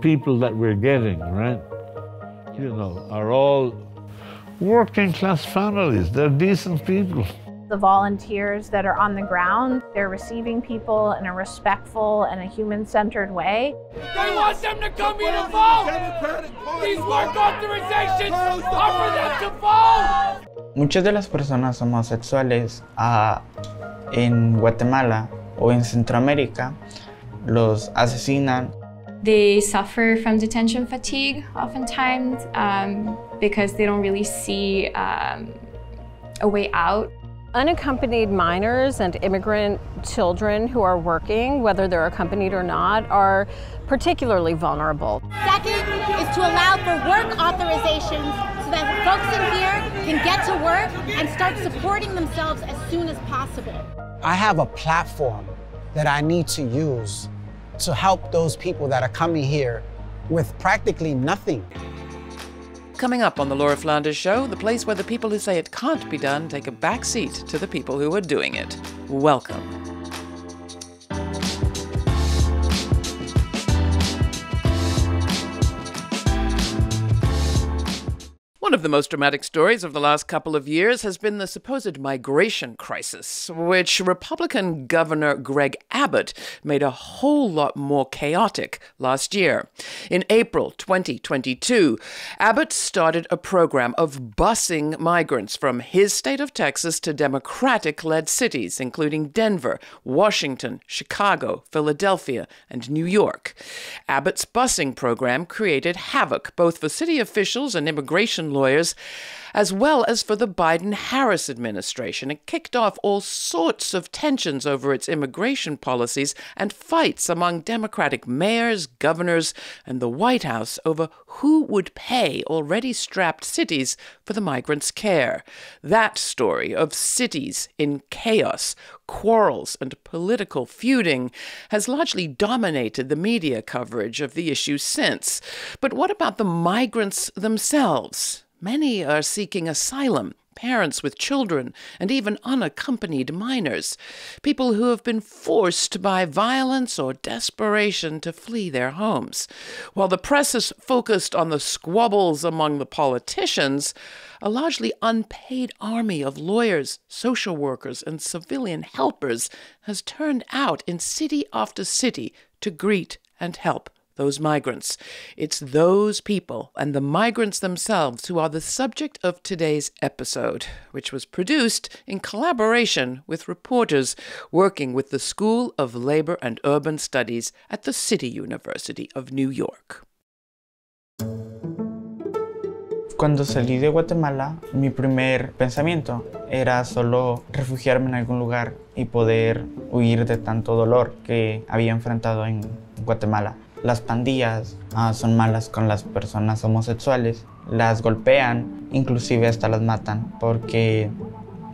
people that we're getting, right, you know, are all working class families. They're decent people. The volunteers that are on the ground, they're receiving people in a respectful and a human-centered way. They want them to come here to vote! These work authorizations are for them to vote! Muchas de las personas homosexuales en Guatemala o en Centroamérica los asesinan. They suffer from detention fatigue oftentimes because they don't really see a way out. Unaccompanied minors and immigrant children who are working, whether they're accompanied or not, are particularly vulnerable. Second is to allow for work authorizations so that folks in here can get to work and start supporting themselves as soon as possible. I have a platform that I need to use to help those people that are coming here with practically nothing. Coming up on the Laura Flanders Show, the place where the people who say it can't be done take a back seat to the people who are doing it. Welcome. One of the most dramatic stories of the last couple of years has been the supposed migration crisis, which Republican Governor Greg Abbott made a whole lot more chaotic last year. In April 2022, Abbott started a program of busing migrants from his state of Texas to Democratic-led cities, including Denver, Washington, Chicago, Philadelphia, and New York. Abbott's busing program created havoc both for city officials and immigration lawyers, as well as for the Biden-Harris administration. It kicked off all sorts of tensions over its immigration policies and fights among Democratic mayors, governors, and the White House over who would pay already strapped cities for the migrants' care. That story of cities in chaos, quarrels, and political feuding has largely dominated the media coverage of the issue since. But what about the migrants themselves? Many are seeking asylum, parents with children, and even unaccompanied minors, people who have been forced by violence or desperation to flee their homes. While the press is focused on the squabbles among the politicians, a largely unpaid army of lawyers, social workers, and civilian helpers has turned out in city after city to greet and help those migrants. It's those people and the migrants themselves who are the subject of today's episode, which was produced in collaboration with reporters working with the School of Labor and Urban Studies at the City University of New York. Cuando salí de Guatemala, mi primer pensamiento era solo refugiarme en algún lugar y poder huir de tanto dolor que había enfrentado en Guatemala. Las pandillas son malas con las personas homosexuales, las golpean, inclusive hasta las matan porque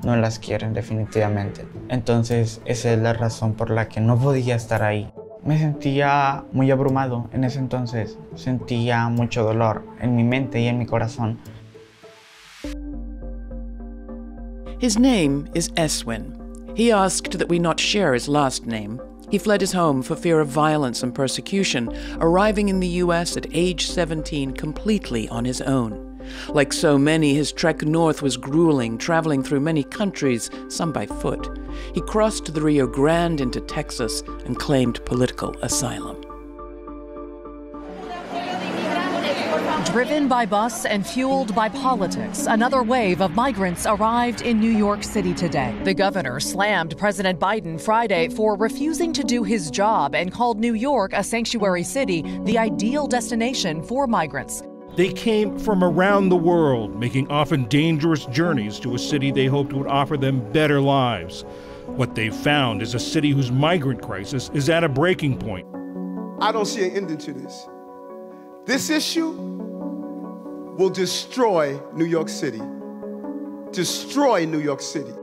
no las quieren definitivamente. Entonces esa es la razón por la que no podía estar ahí. Me sentía muy abrumado en ese entonces, sentía mucho dolor en mi mente y en mi corazón. His name is Eswin. He asked that we not share his last name. He fled his home for fear of violence and persecution, arriving in the U.S. at age 17 completely on his own. Like so many, his trek north was grueling, traveling through many countries, some by foot. He crossed the Rio Grande into Texas and claimed political asylum. Driven by bus and fueled by politics, another wave of migrants arrived in New York City today. The governor slammed President Biden Friday for refusing to do his job and called New York a sanctuary city, the ideal destination for migrants. They came from around the world, making often dangerous journeys to a city they hoped would offer them better lives. What they've found is a city whose migrant crisis is at a breaking point. I don't see an ending to this. This issue will destroy New York City. Destroy New York City.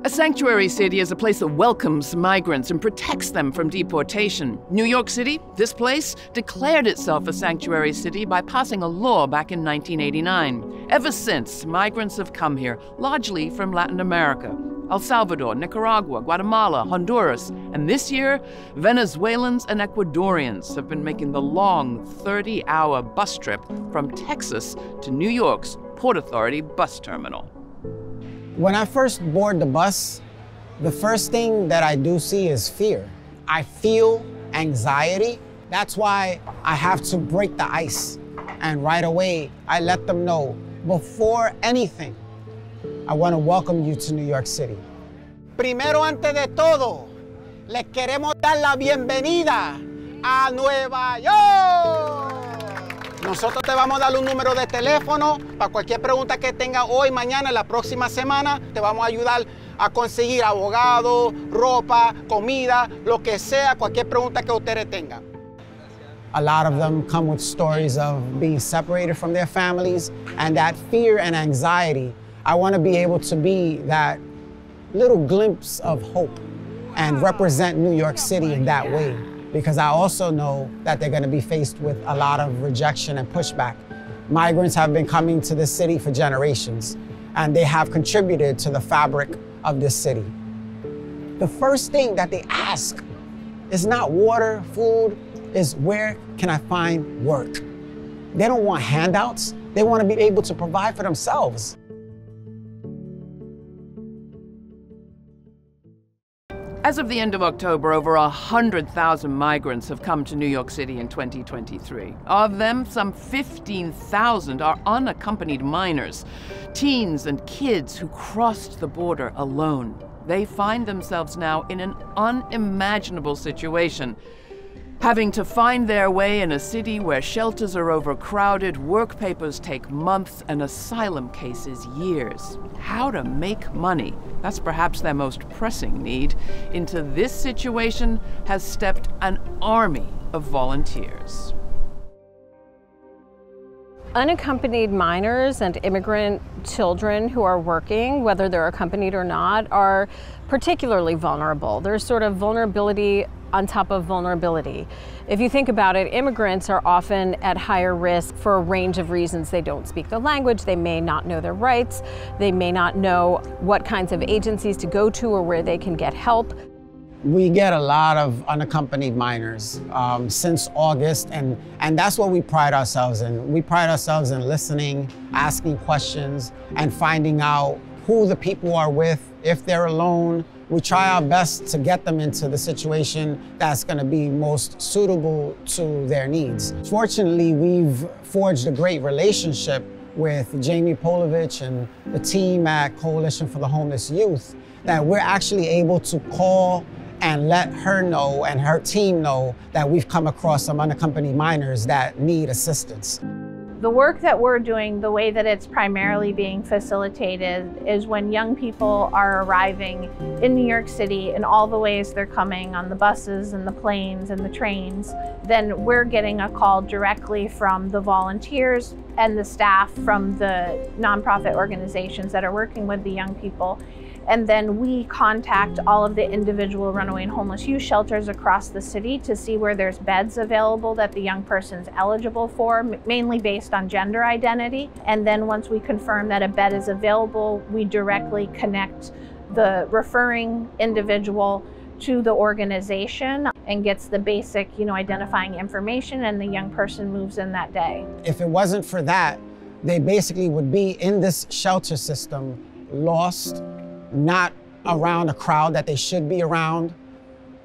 A sanctuary city is a place that welcomes migrants and protects them from deportation. New York City, this place, declared itself a sanctuary city by passing a law back in 1989. Ever since, migrants have come here, largely from Latin America. El Salvador, Nicaragua, Guatemala, Honduras, and this year, Venezuelans and Ecuadorians have been making the long 30-hour bus trip from Texas to New York's Port Authority bus terminal. When I first board the bus, the first thing that I do see is fear. I feel anxiety. That's why I have to break the ice. And right away, I let them know, before anything, I want to welcome you to New York City. Primero, antes de todo, les queremos dar la bienvenida a Nueva York. Nosotros te vamos a dar un número de teléfono para cualquier pregunta que tenga hoy, mañana, la próxima semana. Te vamos a ayudar a conseguir abogado, ropa, comida, lo que sea, cualquier pregunta que ustedes tengan. A lot of them come with stories of being separated from their families, and that fear and anxiety. I want to be able to be that little glimpse of hope and represent New York City in that way, because I also know that they're going to be faced with a lot of rejection and pushback. Migrants have been coming to this city for generations, and they have contributed to the fabric of this city. The first thing that they ask is not water, food, is where can I find work? They don't want handouts. They want to be able to provide for themselves. As of the end of October, over 100,000 migrants have come to New York City in 2023. Of them, some 15,000 are unaccompanied minors, teens and kids who crossed the border alone. They find themselves now in an unimaginable situation, having to find their way in a city where shelters are overcrowded, work papers take months, and asylum cases years. How to make money, that's perhaps their most pressing need. Into this situation has stepped an army of volunteers. Unaccompanied minors and immigrant children who are working, whether they're accompanied or not, are particularly vulnerable. There's sort of vulnerability on top of vulnerability. If you think about it, immigrants are often at higher risk for a range of reasons. They don't speak the language, they may not know their rights, they may not know what kinds of agencies to go to or where they can get help. We get a lot of unaccompanied minors since August, and that's what we pride ourselves in. We pride ourselves in listening, asking questions, and finding out who the people are with, if they're alone. We try our best to get them into the situation that's going to be most suitable to their needs. Fortunately, we've forged a great relationship with Jamie Polovich and the team at Coalition for the Homeless Youth, that we're actually able to call and let her know and her team know that we've come across some unaccompanied minors that need assistance. The work that we're doing, the way that it's primarily being facilitated, is when young people are arriving in New York City in all the ways they're coming on the buses and the planes and the trains, then we're getting a call directly from the volunteers and the staff from the nonprofit organizations that are working with the young people. And then we contact all of the individual runaway and homeless youth shelters across the city to see where there's beds available that the young person's eligible for, mainly based on gender identity. And then once we confirm that a bed is available, we directly connect the referring individual to the organization and gets the basic, identifying information, and the young person moves in that day. If it wasn't for that, they basically would be in this shelter system, lost, not around a crowd that they should be around,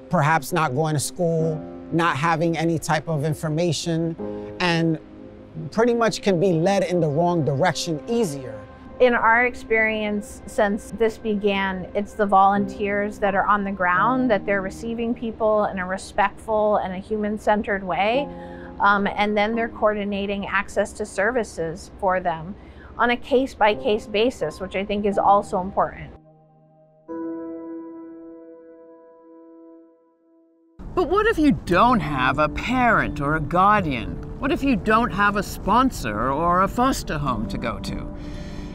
perhaps not going to school, not having any type of information, and pretty much can be led in the wrong direction easier. In our experience, since this began, it's the volunteers that are on the ground, that they're receiving people in a respectful and a human-centered way, and then they're coordinating access to services for them on a case-by-case basis, which I think is also important. But what if you don't have a parent or a guardian? What if you don't have a sponsor or a foster home to go to?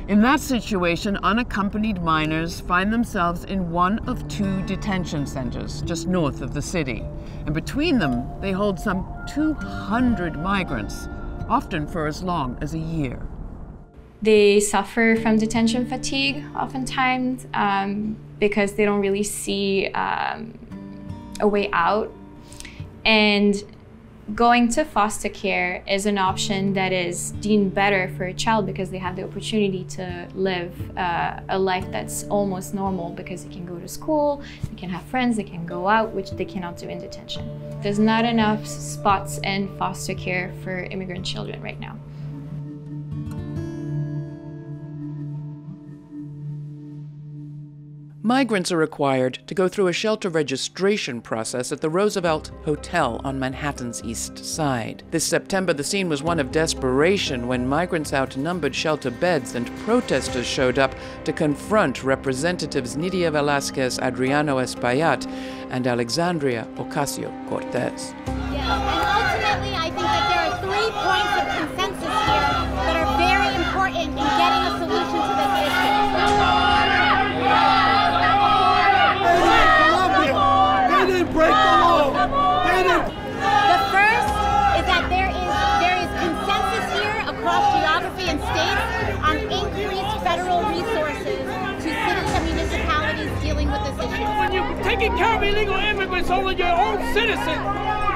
In that situation, unaccompanied minors find themselves in one of 2 detention centers just north of the city. And between them, they hold some 200 migrants, often for as long as a year. They suffer from detention fatigue oftentimes because they don't really see a way out. And going to foster care is an option that is deemed better for a child because they have the opportunity to live a life that's almost normal, because they can go to school, they can have friends, they can go out, which they cannot do in detention. There's not enough spots in foster care for immigrant children right now. Migrants are required to go through a shelter registration process at the Roosevelt Hotel on Manhattan's East Side. This September, the scene was one of desperation when migrants outnumbered shelter beds and protesters showed up to confront Representatives Nidia Velázquez Adriano Espaillat and Alexandria Ocasio-Cortez. Yeah, and ultimately, I think that there are 3 points of consensus here that are very important in getting a solution to this issue. Break the law. The first is that there is consensus here across geography and states on increased federal resources to cities and municipalities dealing with this issue. When you're taking care of illegal immigrants over your own citizens,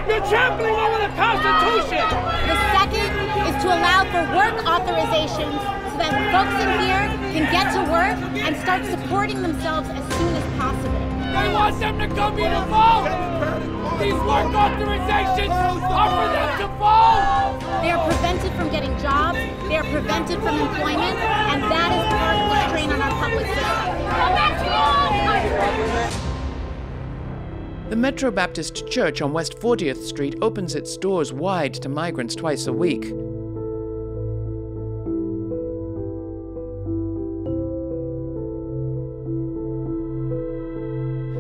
you're trampling over the Constitution. The second is to allow for work authorizations so that folks in here can get to work and start supporting themselves as soon as possible. They want them to come here to vote! These work authorizations are for them to vote! They are prevented from getting jobs, they are prevented from employment, and that is part of the strain on our public system. The Metro Baptist Church on West 40th Street opens its doors wide to migrants twice a week.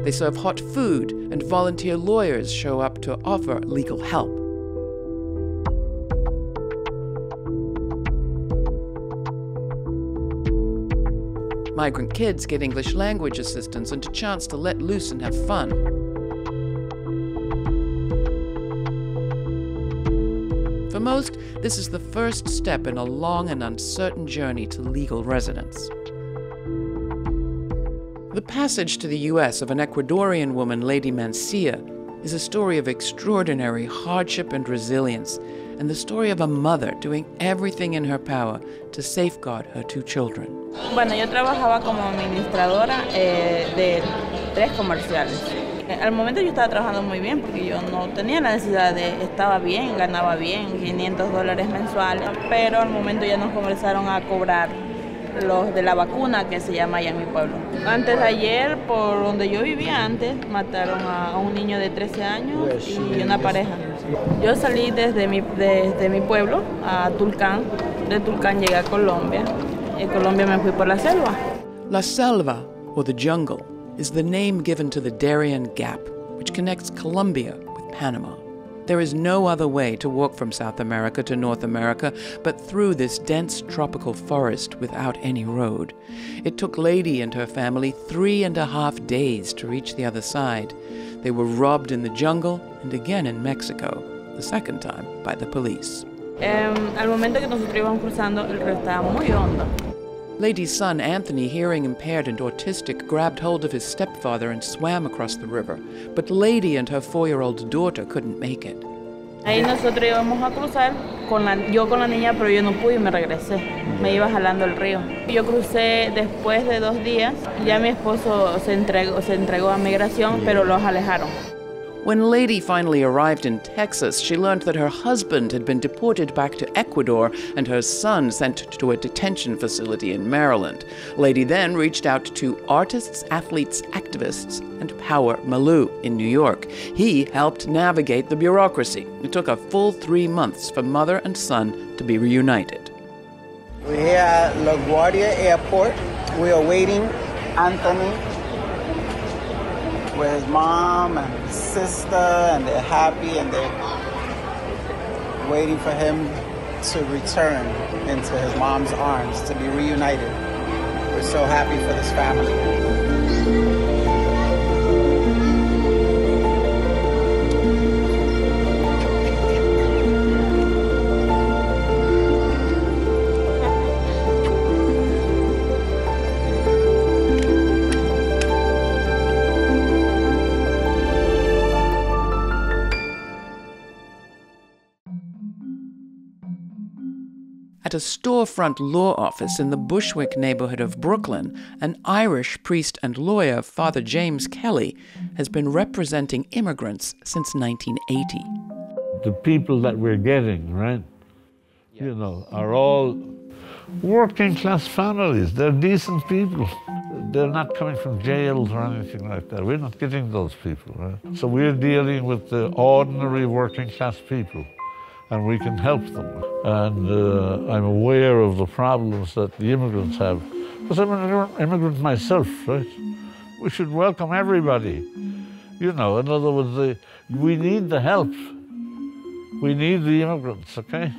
They serve hot food, and volunteer lawyers show up to offer legal help. Migrant kids get English language assistance and a chance to let loose and have fun. For most, this is the first step in a long and uncertain journey to legal residence. The passage to the U.S. of an Ecuadorian woman, Lady Mancia, is a story of extraordinary hardship and resilience, and the story of a mother doing everything in her power to safeguard her 2 children. Bueno, yo trabajaba como administradora de 3 comerciales. Al momento yo estaba trabajando muy bien porque yo no tenía la necesidad estaba bien, ganaba bien, $500 mensuales, pero al momento ya nos comenzaron a cobrar los de la vacuna, que se llama allá en mi pueblo. Antes de ayer, por donde yo vivía antes, mataron a un niño de 13 años y una pareja. Yo salí desde mi pueblo a Tulcán, de Tulcán llegué a Colombia, en Colombia me fui por la selva. La Selva, or the jungle, is the name given to the Darien Gap, which connects Colombia with Panama. There is no other way to walk from South America to North America but through this dense tropical forest without any road. It took Lady and her family 3.5 days to reach the other side. They were robbed in the jungle and again in Mexico, the second time by the police. Al momento que nosotros íbamos cruzando, el río estaba muy hondo. Lady's son, Anthony, hearing impaired and autistic, grabbed hold of his stepfather and swam across the river. But Lady and her 4-year-old daughter couldn't make it. Ahí nosotros íbamos a cruzar, yo con la niña, pero yo no pude y me regresé. Me iba jalando el río. Yo crucé después de 2 días. Ya mi esposo se entregó a migración, pero los alejaron. When Lady finally arrived in Texas, she learned that her husband had been deported back to Ecuador and her son sent to a detention facility in Maryland. Lady then reached out to artists, athletes, activists, and Power Malou in New York. He helped navigate the bureaucracy. It took a full 3 months for mother and son to be reunited. We're here at LaGuardia Airport. We are waiting Anthony with his mom and his sister, and they're happy and they're waiting for him to return into his mom's arms, to be reunited. We're so happy for this family. At a storefront law office in the Bushwick neighborhood of Brooklyn, an Irish priest and lawyer, Father James Kelly, has been representing immigrants since 1980. The people that we're getting, right, you know, are all working class families. They're decent people. They're not coming from jails or anything like that. We're not getting those people, right? So we're dealing with the ordinary working class people, and we can help them. And I'm aware of the problems that the immigrants have. Because I'm an immigrant myself, right? We should welcome everybody. You know, in other words, we need the help. We need the immigrants, okay?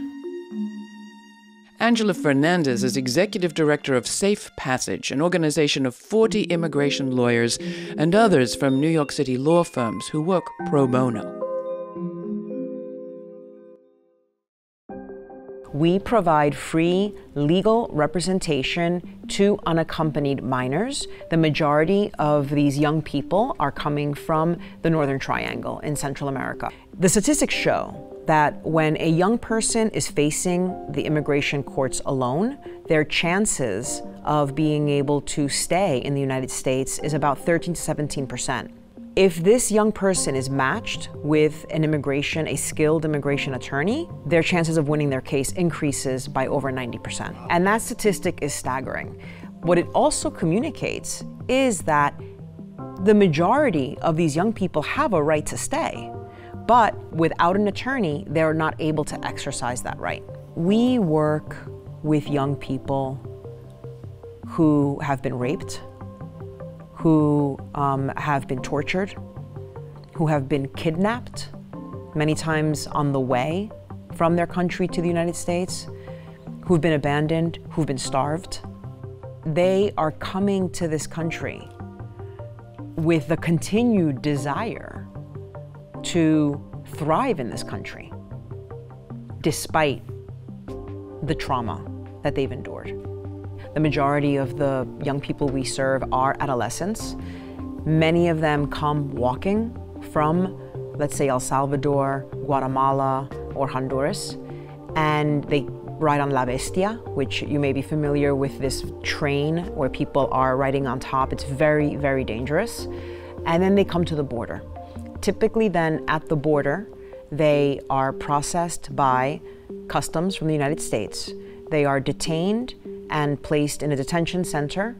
Angela Fernandez is executive director of Safe Passage, an organization of 40 immigration lawyers and others from New York City law firms who work pro bono. We provide free legal representation to unaccompanied minors. The majority of these young people are coming from the Northern Triangle in Central America. The statistics show that when a young person is facing the immigration courts alone, their chances of being able to stay in the United States is about 13 to 17%. If this young person is matched with a skilled immigration attorney, their chances of winning their case increases by over 90%. And that statistic is staggering. What it also communicates is that the majority of these young people have a right to stay, but without an attorney, they're not able to exercise that right. We work with young people who have been raped, who have been tortured, who have been kidnapped, many times on the way from their country to the United States, who've been abandoned, who've been starved. They are coming to this country with the continued desire to thrive in this country, despite the trauma that they've endured. The majority of the young people we serve are adolescents. Many of them come walking from, let's say, El Salvador, Guatemala, or Honduras, and they ride on La Bestia, which you may be familiar with, this train where people are riding on top. It's very, very dangerous. And then they come to the border. Typically then at the border, they are processed by customs from the United States. They are detained and placed in a detention center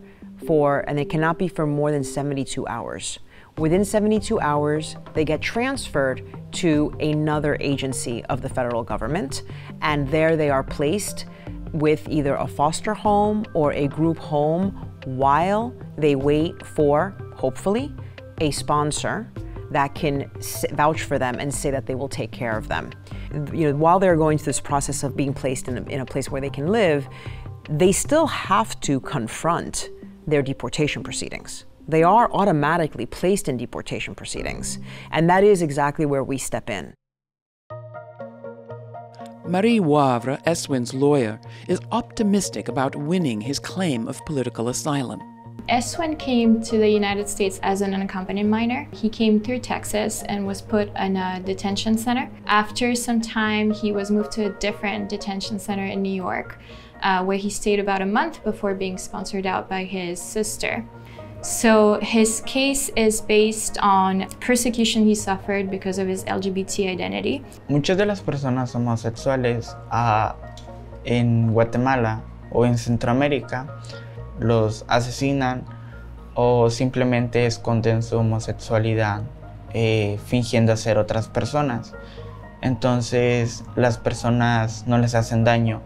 and it cannot be for more than 72 hours. Within 72 hours, they get transferred to another agency of the federal government, and there they are placed with either a foster home or a group home while they wait for, hopefully, a sponsor that can vouch for them and say that they will take care of them. You know, while they're going through this process of being placed in a place where they can live, they still have to confront their deportation proceedings. They are automatically placed in deportation proceedings, and that is exactly where we step in. Marie Wavre, Eswin's lawyer, is optimistic about winning his claim of political asylum. Eswin came to the United States as an unaccompanied minor. He came through Texas and was put in a detention center. After some time, he was moved to a different detention center in New York, where he stayed about a month before being sponsored out by his sister. So his case is based on persecution he suffered because of his LGBT identity. Muchas de las personas homosexuales en Guatemala o en Centroamérica los asesinan o simplemente esconden su homosexualidad fingiendo ser otras personas. Entonces las personas no les hacen daño,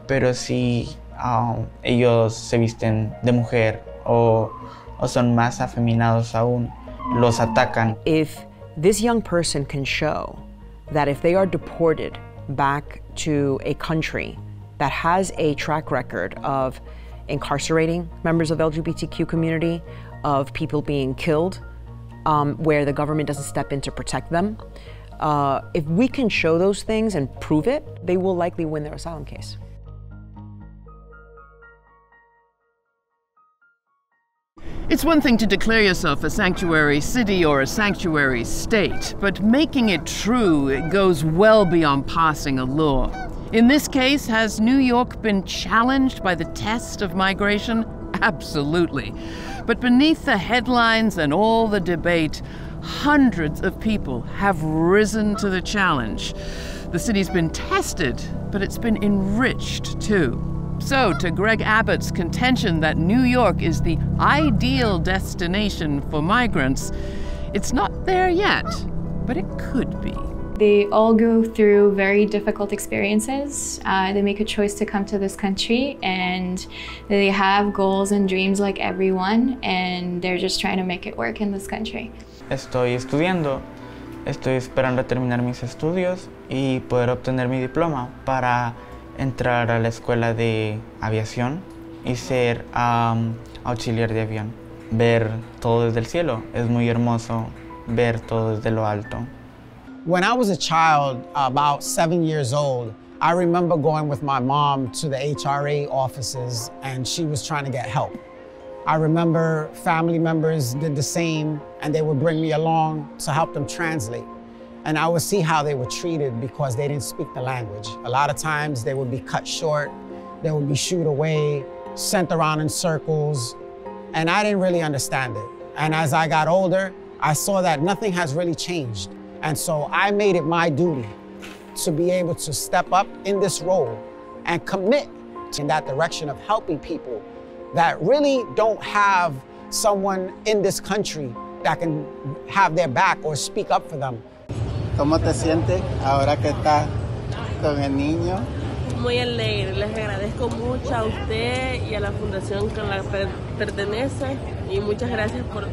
pero si ellos se visten de mujer o son más afeminados aún, los atacan. If this young person can show that if they are deported back to a country that has a track record of incarcerating members of the LGBTQ community, of people being killed, where the government doesn't step in to protect them, if we can show those things and prove it, they will likely win their asylum case. It's one thing to declare yourself a sanctuary city or a sanctuary state, but making it true, it goes well beyond passing a law. In this case, has New York been challenged by the test of migration? Absolutely. But beneath the headlines and all the debate, hundreds of people have risen to the challenge. The city's been tested, but it's been enriched too. So, to Greg Abbott's contention that New York is the ideal destination for migrants, it's not there yet, but it could be. They all go through very difficult experiences. They make a choice to come to this country, and they have goals and dreams like everyone, and they're just trying to make it work in this country. Estoy estudiando, estoy esperando a terminar mis estudios y poder obtener mi diploma para entrar a la escuela de aviación y ser auxiliar de avión. Ver todo desde el cielo, es muy hermoso ver todo desde lo alto. When I was a child, about 7 years old, I remember going with my mom to the HRA offices, and she was trying to get help. I remember family members did the same, and they would bring me along to help them translate. And I would see how they were treated because they didn't speak the language. A lot of times they would be cut short, they would be shooed away, sent around in circles, and I didn't really understand it. And as I got older, I saw that nothing has really changed. And so I made it my duty to be able to step up in this role and commit in that direction of helping people that really don't have someone in this country that can have their back or speak up for them. ¿Cómo te sientes ahora que estás con el niño? Muy alegre, les agradezco mucho a usted y a la fundación que la pertenece y muchas gracias por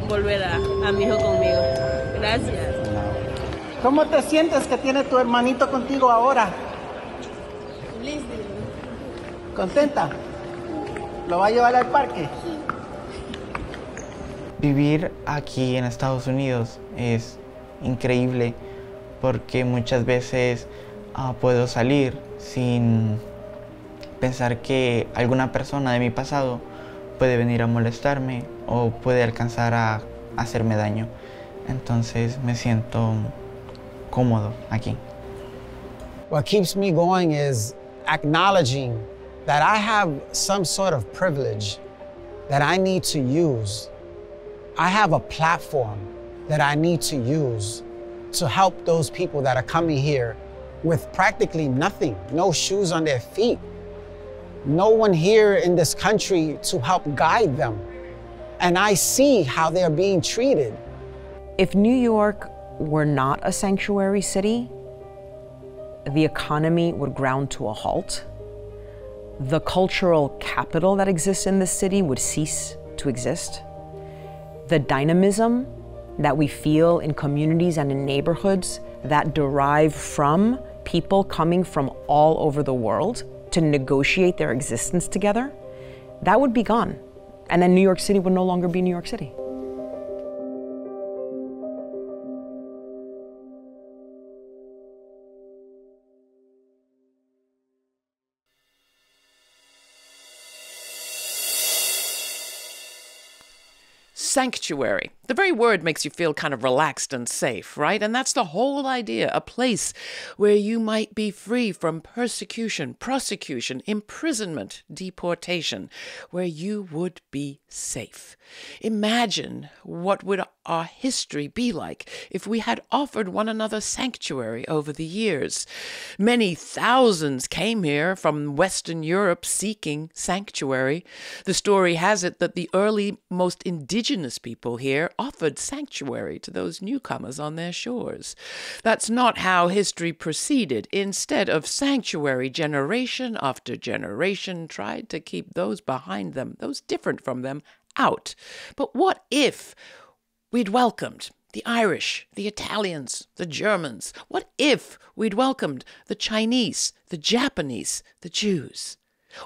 volver a mi hijo conmigo. Gracias. ¿Cómo te sientes que tiene tu hermanito contigo ahora? Feliz. ¿Contenta? ¿Lo va a llevar al parque? Sí. Vivir aquí en Estados Unidos es increíble porque muchas veces puedo salir sin pensar que alguna persona de mi pasado puede venir a molestarme o puede alcanzar a hacerme daño. Entonces me siento cómodo aquí. What keeps me going is acknowledging that I have some sort of privilege that I need to use. I have a platform that I need to use to help those people that are coming here with practically nothing, no shoes on their feet, no one here in this country to help guide them. And I see how they're being treated. If New York were not a sanctuary city, the economy would ground to a halt. The cultural capital that exists in this city would cease to exist. The dynamism that we feel in communities and in neighborhoods that derive from people coming from all over the world to negotiate their existence together, that would be gone. And then New York City would no longer be New York City. Sanctuary. The very word makes you feel kind of relaxed and safe, right? And that's the whole idea, a place where you might be free from persecution, prosecution, imprisonment, deportation, where you would be safe. Imagine what would our history be like if we had offered one another sanctuary over the years. Many thousands came here from Western Europe seeking sanctuary. The story has it that the early, most indigenous people here offered sanctuary to those newcomers on their shores. That's not how history proceeded. Instead of sanctuary, generation after generation tried to keep those behind them, those different from them, out. But what if we'd welcomed the Irish, the Italians, the Germans? What if we'd welcomed the Chinese, the Japanese, the Jews?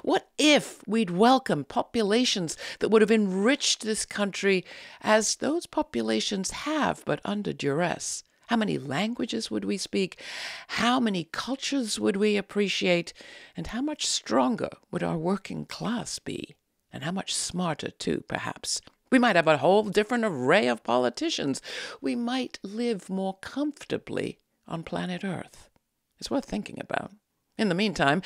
What if we'd welcomed populations that would have enriched this country as those populations have, but under duress? How many languages would we speak? How many cultures would we appreciate? And how much stronger would our working class be? And how much smarter, too, perhaps. We might have a whole different array of politicians. We might live more comfortably on planet Earth. It's worth thinking about. In the meantime,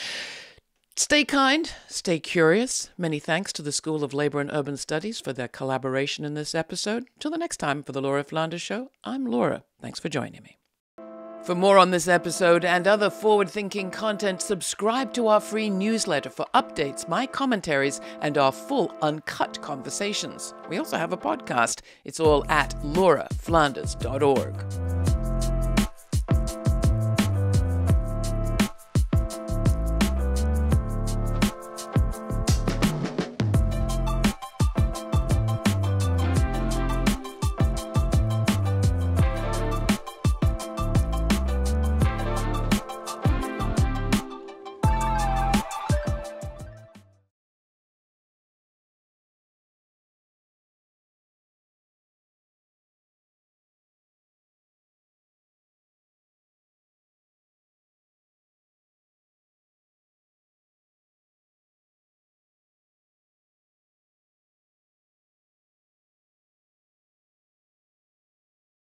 stay kind, stay curious. Many thanks to the School of Labor and Urban Studies for their collaboration in this episode. Till the next time for the Laura Flanders Show, I'm Laura. Thanks for joining me. For more on this episode and other forward-thinking content, subscribe to our free newsletter for updates, my commentaries, and our full uncut conversations. We also have a podcast. It's all at lauraflanders.org.